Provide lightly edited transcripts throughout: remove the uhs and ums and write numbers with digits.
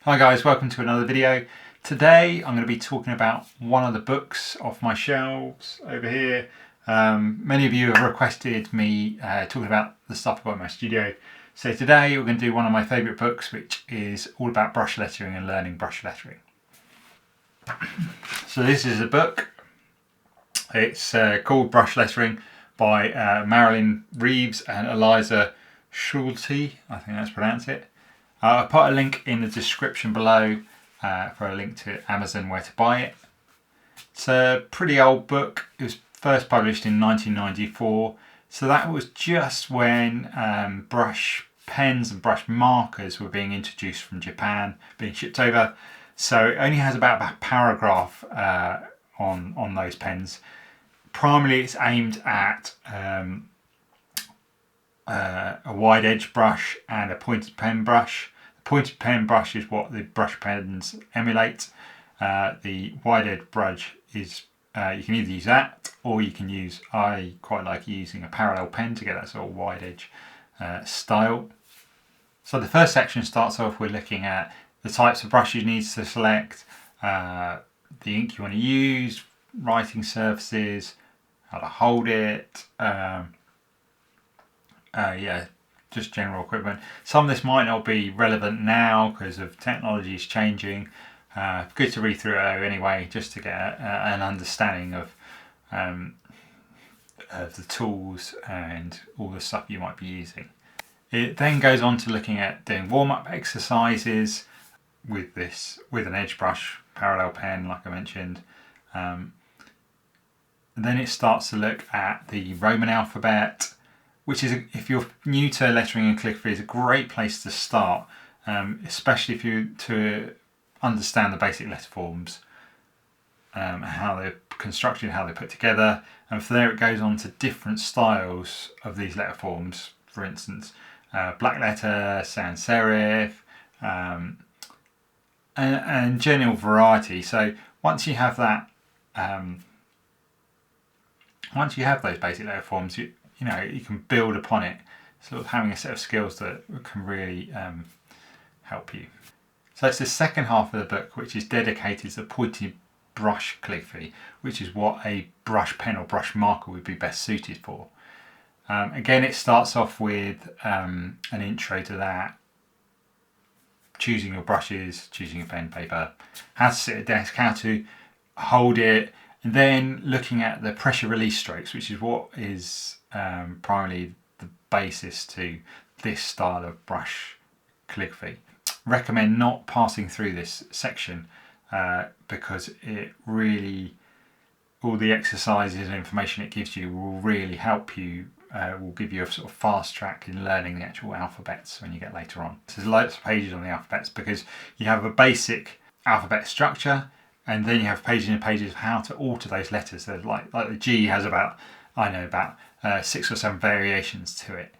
Hi guys, welcome to another video. Today I'm going to be talking about one of the books off my shelves over here. Many of you have requested me talking about the stuff I've got in my studio. So today we're going to do one of my favourite books, which is all about brush lettering and learning brush lettering. So this is a book. It's called Brush Lettering by Marilyn, Reaves and Eliza Schulte, I think that's pronounced it. I'll put a link in the description below for a link to Amazon where to buy it. It's a pretty old book. It was first published in 1994, so that was just when brush pens and brush markers were being introduced from Japan, being shipped over. So it only has about a paragraph on those pens. Primarily it's aimed at a wide edge brush and a pointed pen brush. The pointed pen brush is what the brush pens emulate. The wide edge brush is, you can either use that or you can use, I quite like using a parallel pen to get that sort of wide edge style. So the first section starts off with looking at the types of brushes you need to select, the ink you want to use, writing surfaces, how to hold it, just general equipment. Some of this might not be relevant now because of technology is changing. Good to read through it anyway, just to get an understanding of the tools and all the stuff you might be using. It then goes on to looking at doing warm-up exercises with an edge brush, parallel pen, like I mentioned. And then it starts to look at the Roman alphabet, which is, if you're new to lettering and calligraphy, is a great place to start, especially if you to understand the basic letter forms, how they're constructed, how they're put together, and from there it goes on to different styles of these letter forms. For instance, black letter, sans serif, and general variety. So once you have that, once you have those basic letter forms, you can build upon it, sort of having a set of skills that can really help you. So it's the second half of the book, which is dedicated to pointed brush calligraphy, which is what a brush pen or brush marker would be best suited for. Again, it starts off with an intro to that, choosing your brushes, choosing your pen, paper, how to sit at a desk, how to hold it, and then looking at the pressure release strokes, which is what is primarily the basis to this style of brush calligraphy. Recommend not passing through this section because it really, all the exercises and information it gives you will really help you, will give you a sort of fast track in learning the actual alphabets when you get later on. So there's loads of pages on the alphabets because you have a basic alphabet structure, and then you have pages and pages of how to alter those letters. So like the G has about 6 or 7 variations to it.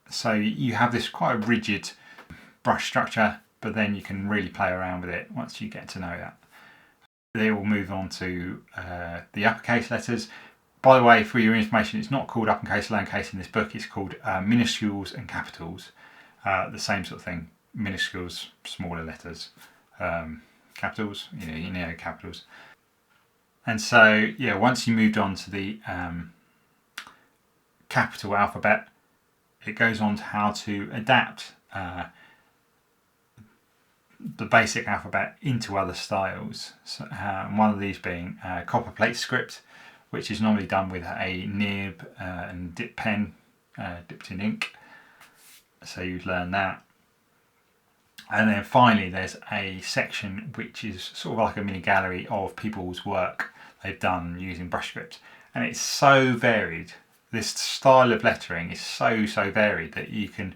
So you have this quite a rigid brush structure, but then you can really play around with it once you get to know that. They will move on to the uppercase letters. By the way, for your information, it's not called uppercase, lowercase in this book. It's called minuscules and capitals. The same sort of thing. Minuscules, smaller letters. Capitals, capitals. And so, yeah, once you moved on to the capital alphabet, it goes on to how to adapt the basic alphabet into other styles. So, one of these being copperplate script, which is normally done with a nib and dip pen dipped in ink. So you'd learn that. And then finally there's a section which is sort of like a mini gallery of people's work they've done using brush script. And it's so varied. This style of lettering is so varied that you can,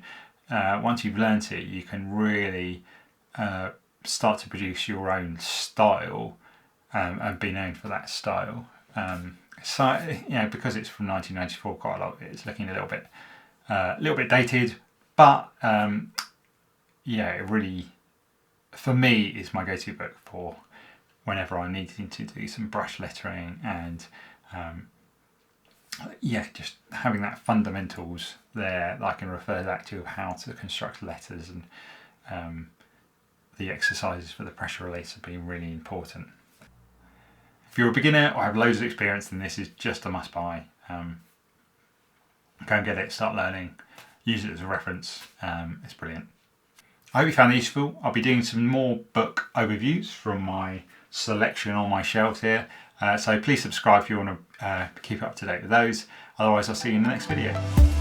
once you've learnt it, you can really start to produce your own style and be known for that style. So, because it's from 1994, quite a lot of it is looking a little bit dated, but it really, for me, is my go-to book for whenever I'm needing to do some brush lettering and yeah, just having that fundamentals there that I can refer back to how to construct letters, and the exercises for the pressure relator being really important. If you're a beginner or have loads of experience, then this is just a must buy. Go and get it, start learning, use it as a reference. It's brilliant. I hope you found it useful. I'll be doing some more book overviews from my selection on my shelves here. So please subscribe if you want to keep up to date with those. Otherwise, I'll see you in the next video.